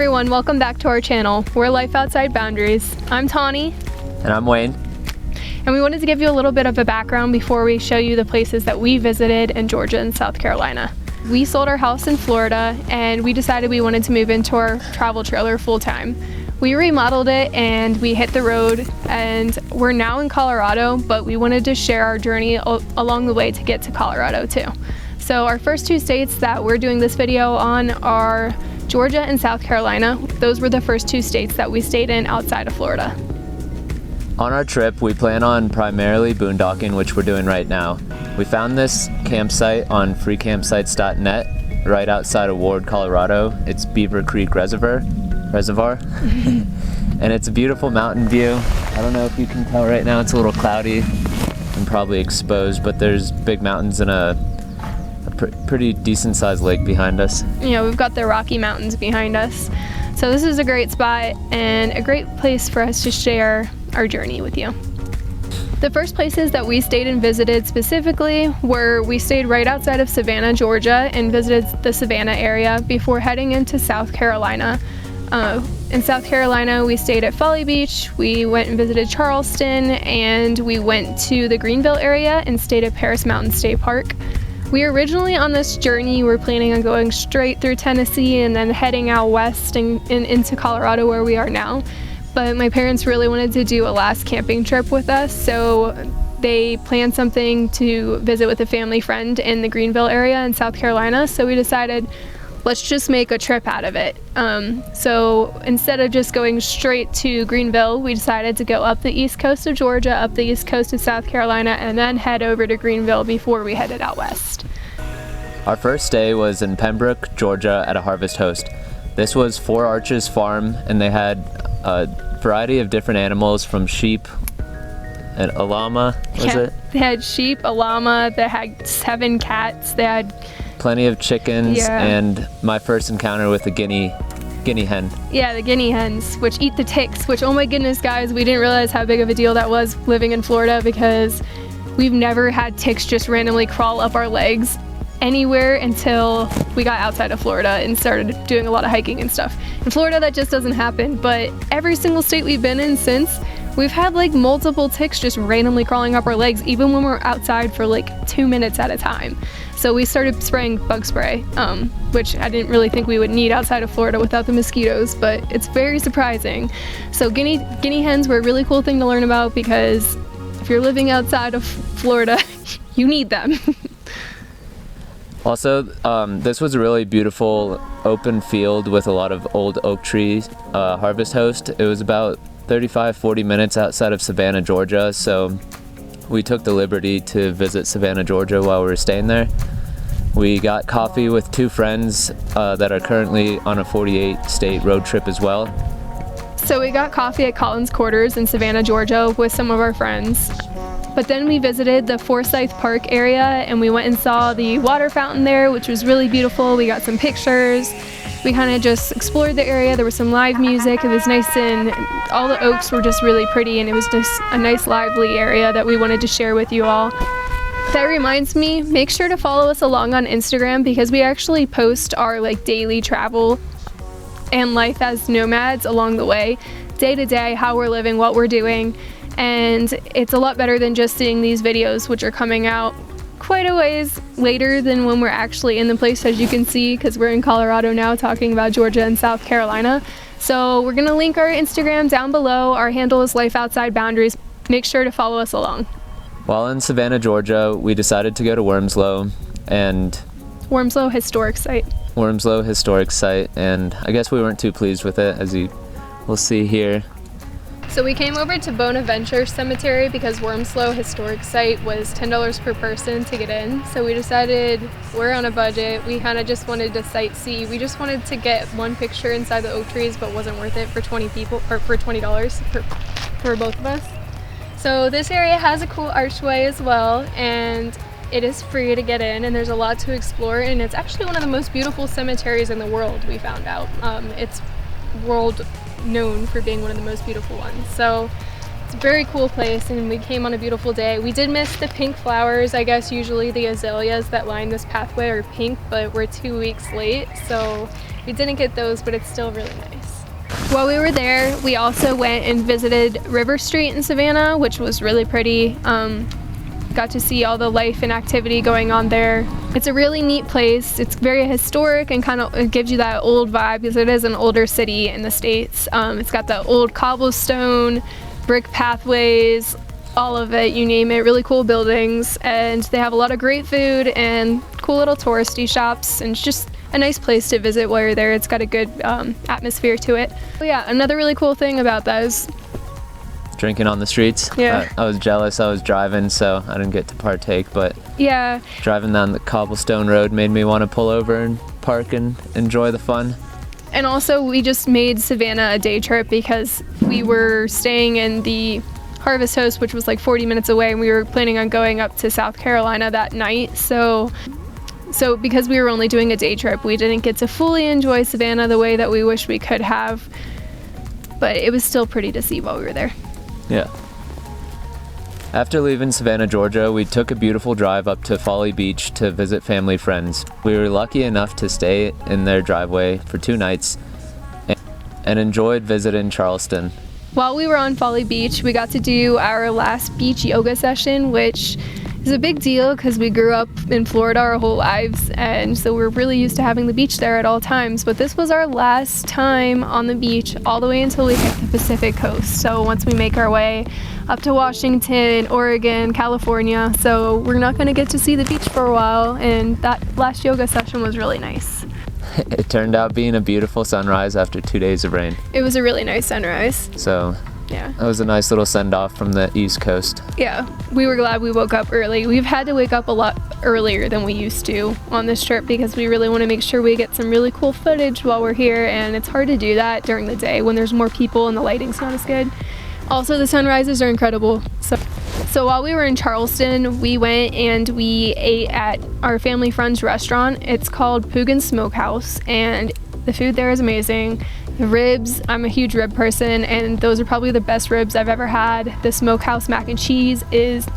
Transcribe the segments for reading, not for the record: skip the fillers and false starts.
everyone, welcome back to our channel. We're Life Outside Boundaries. I'm Tawny. And I'm Wayne. And we wanted to give you a little bit of a background before we show you the places that we visited in Georgia and South Carolina. We sold our house in Florida and we decided we wanted to move into our travel trailer full time. We remodeled it and we hit the road, and we're now in Colorado, but we wanted to share our journey along the way to get to Colorado too. So our first two states that we're doing this video on are Georgia and South Carolina. Those were the first two states that we stayed in outside of Florida. On our trip, we plan on primarily boondocking, which we're doing right now. We found this campsite on freecampsites.net right outside of Ward, Colorado. It's Beaver Creek Reservoir. And it's a beautiful mountain view. I don't know if you can tell right now, it's a little cloudy and probably exposed, but there's big mountains and a pretty decent sized lake behind us. Yeah, we've got the Rocky Mountains behind us. So this is a great spot and a great place for us to share our journey with you. The first places that we stayed and visited specifically were, we stayed right outside of Savannah, Georgia, and visited the Savannah area before heading into South Carolina. In South Carolina, we stayed at Folly Beach, we went and visited Charleston, and we went to the Greenville area and stayed at Paris Mountain State Park. We originally on this journey were planning on going straight through Tennessee and then heading out west and into Colorado where we are now. But my parents really wanted to do a last camping trip with us, so they planned something to visit with a family friend in the Greenville area in South Carolina. So we decided, let's just make a trip out of it. So instead of just going straight to Greenville, we decided to go up the east coast of Georgia, up the east coast of South Carolina, and then head over to Greenville before we headed out west. Our first day was in Pembroke, Georgia at a harvest host. This was Four Arches Farm, and they had a variety of different animals from sheep and a llama, it? They had sheep, a llama, they had 7 cats, they had plenty of chickens, and my first encounter with a guinea hen. Yeah, the guinea hens, which eat the ticks, which, oh my goodness, guys, we didn't realize how big of a deal that was living in Florida, because we've never had ticks just randomly crawl up our legs anywhere until we got outside of Florida and started doing a lot of hiking and stuff. In Florida, that just doesn't happen, but every single state we've been in since, we've had like multiple ticks just randomly crawling up our legs, even when we're outside for like 2 minutes at a time. So we started spraying bug spray, which I didn't really think we would need outside of Florida without the mosquitoes, but it's very surprising. So guinea hens were a really cool thing to learn about, because if you're living outside of Florida, you need them. Also, this was a really beautiful open field with a lot of old oak trees harvest host. It was about 35-40 minutes outside of Savannah, Georgia, so we took the liberty to visit Savannah, Georgia while we were staying there. We got coffee with 2 friends that are currently on a 48-state road trip as well. So we got coffee at Collins Quarters in Savannah, Georgia with some of our friends. But then we visited the Forsyth Park area and we went and saw the water fountain there, which was really beautiful. We got some pictures. We kind of just explored the area. There was some live music. It was nice, and all the oaks were just really pretty, and it was just a nice lively area that we wanted to share with you all. That reminds me, make sure to follow us along on Instagram, because we actually post our like daily travel and life as nomads along the way, day to day, how we're living, what we're doing. And it's a lot better than just seeing these videos, which are coming out quite a ways later than when we're actually in the place, as you can see, because we're in Colorado now talking about Georgia and South Carolina. So we're gonna link our Instagram down below. Our handle is Life Outside Boundaries. Make sure to follow us along. While in Savannah, Georgia, we decided to go to Wormsloe Historic Site. Wormsloe Historic Site, and I guess we weren't too pleased with it, as you will see here. So we came over to Bonaventure Cemetery because Wormsloe Historic Site was $10 per person to get in. So we decided, we're on a budget, we kind of just wanted to sightsee. We just wanted to get one picture inside the oak trees, but wasn't worth it for 20 people, or for $20 for both of us. So this area has a cool archway as well, and it is free to get in, and there's a lot to explore, and it's actually one of the most beautiful cemeteries in the world, we found out. It's world known for being one of the most beautiful ones. So it's a very cool place, and we came on a beautiful day. We did miss the pink flowers. I guess usually the azaleas that line this pathway are pink, but we're 2 weeks late, so We didn't get those, but it's still really nice. While we were there, we also went and visited River Street in Savannah, which was really pretty. Got to see all the life and activity going on there. It's a really neat place. It's very historic and kind of it gives you that old vibe because it is an older city in the States. It's got the old cobblestone, brick pathways, all of it, you name it, really cool buildings. And they have a lot of great food and cool little touristy shops, and it's just a nice place to visit while you're there. It's got a good atmosphere to it. But yeah, another really cool thing about that is drinking on the streets. Yeah. I was jealous. I was driving, so I didn't get to partake, but yeah, driving down the cobblestone road made me want to pull over and park and enjoy the fun. And also we just made Savannah a day trip because we were staying in the Harvest Host, which was like 40 minutes away, and we were planning on going up to South Carolina that night. So because we were only doing a day trip, we didn't get to fully enjoy Savannah the way that we wish we could have, but it was still pretty to see while we were there. Yeah. After leaving Savannah, Georgia, we took a beautiful drive up to Folly Beach to visit family friends. We were lucky enough to stay in their driveway for 2 nights and enjoyed visiting Charleston. While we were on Folly Beach, we got to do our last beach yoga session, which is a big deal because we grew up in Florida our whole lives, and so we're really used to having the beach there at all times. But this was our last time on the beach all the way until we hit the Pacific coast. So once we make our way up to Washington, Oregon, California, so we're not going to get to see the beach for a while, and that last yoga session was really nice. It turned out being a beautiful sunrise after 2 days of rain. It was a really nice sunrise. So yeah, that was a nice little send-off from the East Coast. Yeah, we were glad we woke up early. We've had to wake up a lot earlier than we used to on this trip because we really want to make sure we get some really cool footage while we're here, and it's hard to do that during the day when there's more people and the lighting's not as good. Also, the sunrises are incredible. So while we were in Charleston, we went and we ate at our family friend's restaurant. It's called Poogan Smokehouse, and the food there is amazing. The ribs, I'm a huge rib person, and those are probably the best ribs I've ever had. The Smokehouse mac and cheese is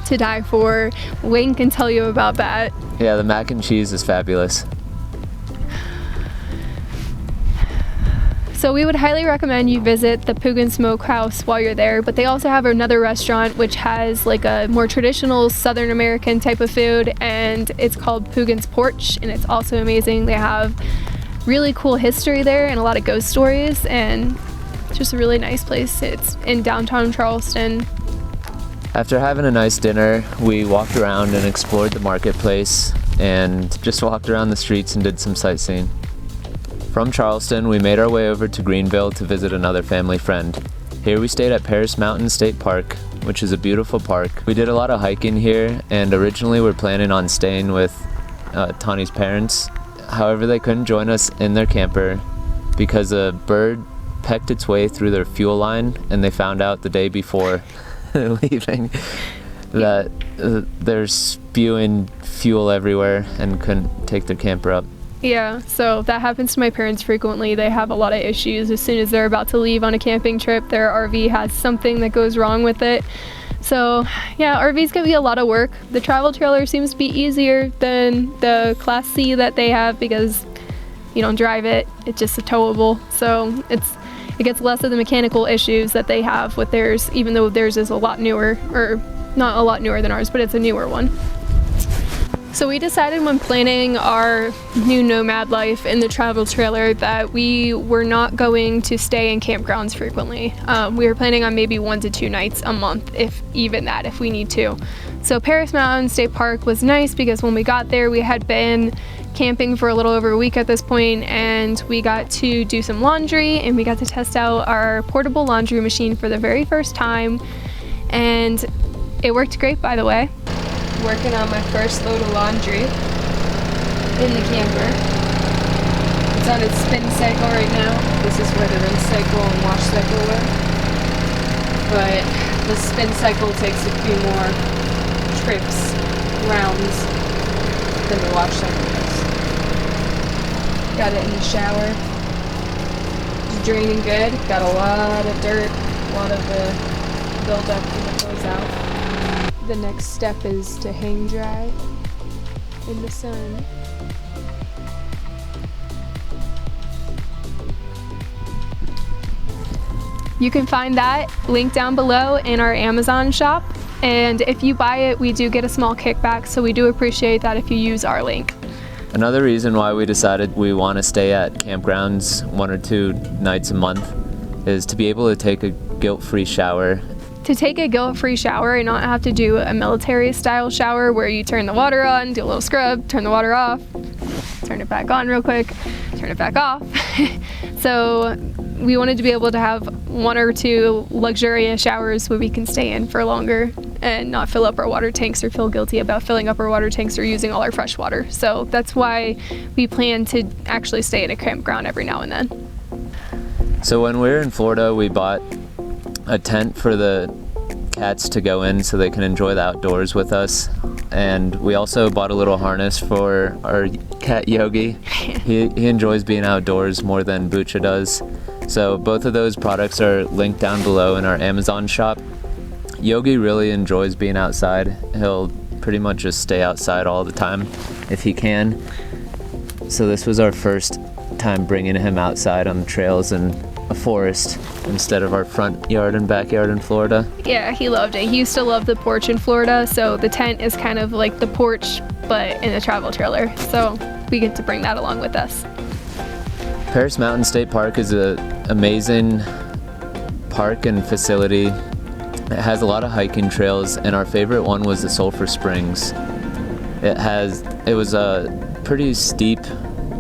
to die for. Wayne can tell you about that. Yeah, the mac and cheese is fabulous. So we would highly recommend you visit the Poogan Smokehouse while you're there, but they also have another restaurant which has like a more traditional Southern American type of food, and it's called Poogan's Porch, and it's also amazing. They have really cool history there and a lot of ghost stories, and it's just a really nice place. It's in downtown Charleston. After having a nice dinner, we walked around and explored the marketplace and just walked around the streets and did some sightseeing. From Charleston, we made our way over to Greenville to visit another family friend. Here we stayed at Paris Mountain State Park, which is a beautiful park. We did a lot of hiking here, and originally we're planning on staying with Tawny's parents. However, they couldn't join us in their camper because a bird pecked its way through their fuel line, and they found out the day before leaving that they're spewing fuel everywhere and couldn't take their camper up. Yeah, so that happens to my parents frequently. They have a lot of issues. As soon as they're about to leave on a camping trip, their RV has something that goes wrong with it. So yeah, RVs can be a lot of work. The travel trailer seems to be easier than the Class C that they have because you don't drive it. It's just a towable. So it gets less of the mechanical issues that they have with theirs, even though theirs is a lot newer, or not a lot newer than ours, but it's a newer one. So we decided when planning our new nomad life in the travel trailer that we were not going to stay in campgrounds frequently. We were planning on maybe 1 to 2 nights a month, if even that, if we need to. So Paris Mountain State Park was nice because when we got there, we had been camping for a little over a week at this point, and we got to do some laundry, and we got to test out our portable laundry machine for the very first time, and it worked great, by the way. Working on my first load of laundry in the camper. It's on its spin cycle right now. This is where the rinse cycle and wash cycle were. But the spin cycle takes a few more trips, rounds, than the wash cycle does. Got it in the shower. It's draining good. Got a lot of dirt, a lot of the buildup when it goes out. The next step is to hang dry in the sun. You can find that link down below in our Amazon shop. And if you buy it, we do get a small kickback, so we do appreciate that if you use our link. Another reason why we decided we want to stay at campgrounds 1 or 2 nights a month is to be able to take a guilt-free shower. To take a guilt-free shower and not have to do a military-style shower where you turn the water on, do a little scrub, turn the water off, turn it back on real quick, turn it back off. So we wanted to be able to have 1 or 2 luxurious showers where we can stay in for longer and not fill up our water tanks or feel guilty about filling up our water tanks or using all our fresh water. So that's why we plan to actually stay at a campground every now and then. So when we were in Florida, we bought a tent for the cats to go in so they can enjoy the outdoors with us. And we also bought a little harness for our cat Yogi. He enjoys being outdoors more than Bucha does. So both of those products are linked down below in our Amazon shop. Yogi really enjoys being outside. He'll pretty much just stay outside all the time if he can. So this was our first time bringing him outside on the trails in a forest instead of our front yard and backyard in Florida. Yeah, he loved it. He used to love the porch in Florida, so the tent is kind of like the porch, but in a travel trailer. So we get to bring that along with us. Paris Mountain State Park is an amazing park and facility. It has a lot of hiking trails, and our favorite one was the Sulphur Springs. It was a pretty steep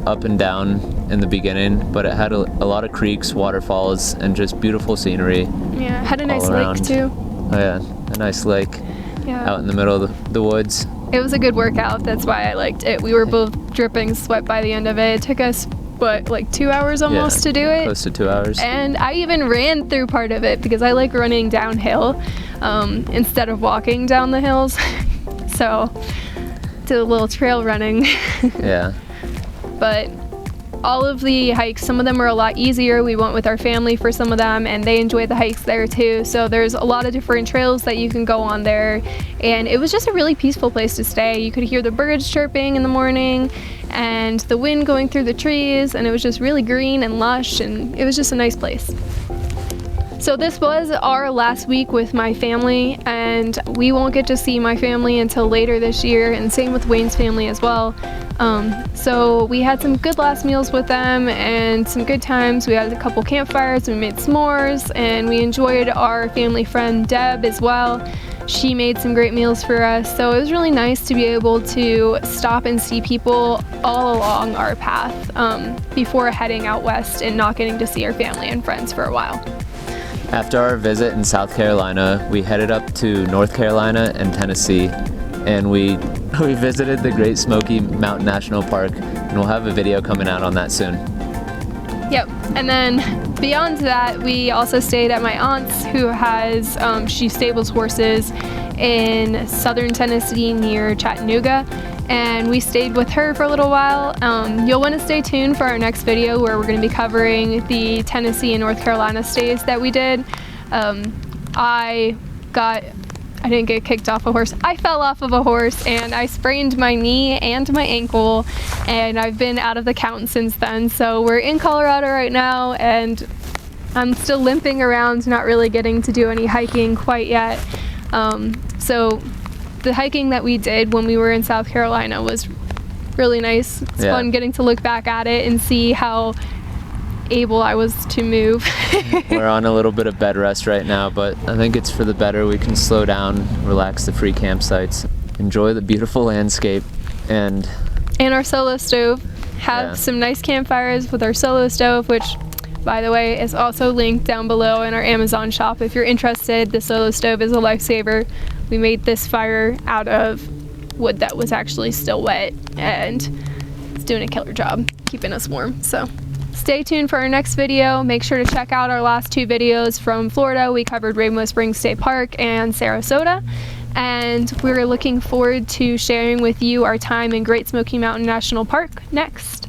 up and down in the beginning, but it had a lot of creeks, waterfalls, and just beautiful scenery. Yeah, it had a nice around. lake too. Oh yeah, a nice lake out in the middle of the woods. It was a good workout, that's why I liked it. We were both dripping sweat by the end of it. It took us, like 2 hours almost to do it? Close to 2 hours. And I even ran through part of it because I like running downhill instead of walking down the hills. So, did a little trail running. Yeah. But all of the hikes, some of them were a lot easier. We went with our family for some of them, and they enjoyed the hikes there too. So there's a lot of different trails that you can go on there. And it was just a really peaceful place to stay. You could hear the birds chirping in the morning and the wind going through the trees, and it was just really green and lush, and it was just a nice place. So this was our last week with my family, and we won't get to see my family until later this year, and same with Wayne's family as well. So we had some good last meals with them and some good times. We had a couple campfires, we made s'mores, and we enjoyed our family friend Deb as well. She made some great meals for us, so it was really nice to be able to stop and see people all along our path before heading out west and not getting to see our family and friends for a while. After our visit in South Carolina, we headed up to North Carolina and Tennessee, and we visited the Great Smoky Mountain National Park, and we'll have a video coming out on that soon. Yep, and then beyond that, we also stayed at my aunt's, who has, she stables horses in southern Tennessee near Chattanooga, and we stayed with her for a little while. You'll want to stay tuned for our next video where we're going to be covering the Tennessee and North Carolina stays that we did. I didn't get kicked off a horse. I fell off of a horse and I sprained my knee and my ankle, and I've been out of the count since then. So we're in Colorado right now, and I'm still limping around, not really getting to do any hiking quite yet. So the hiking that we did when we were in South Carolina was really nice. It's fun getting to look back at it and see how able I was to move. We're on a little bit of bed rest right now, but I think it's for the better. We can slow down, relax the free campsites, enjoy the beautiful landscape, and our solo stove. Have some nice campfires with our solo stove, which, by the way, is also linked down below in our Amazon shop. If you're interested, the solo stove is a lifesaver. We made this fire out of wood that was actually still wet, and it's doing a killer job keeping us warm. So stay tuned for our next video. Make sure to check out our last 2 videos from Florida. We covered Rainbow Springs State Park and Sarasota, and we're looking forward to sharing with you our time in Great Smoky Mountain National Park next.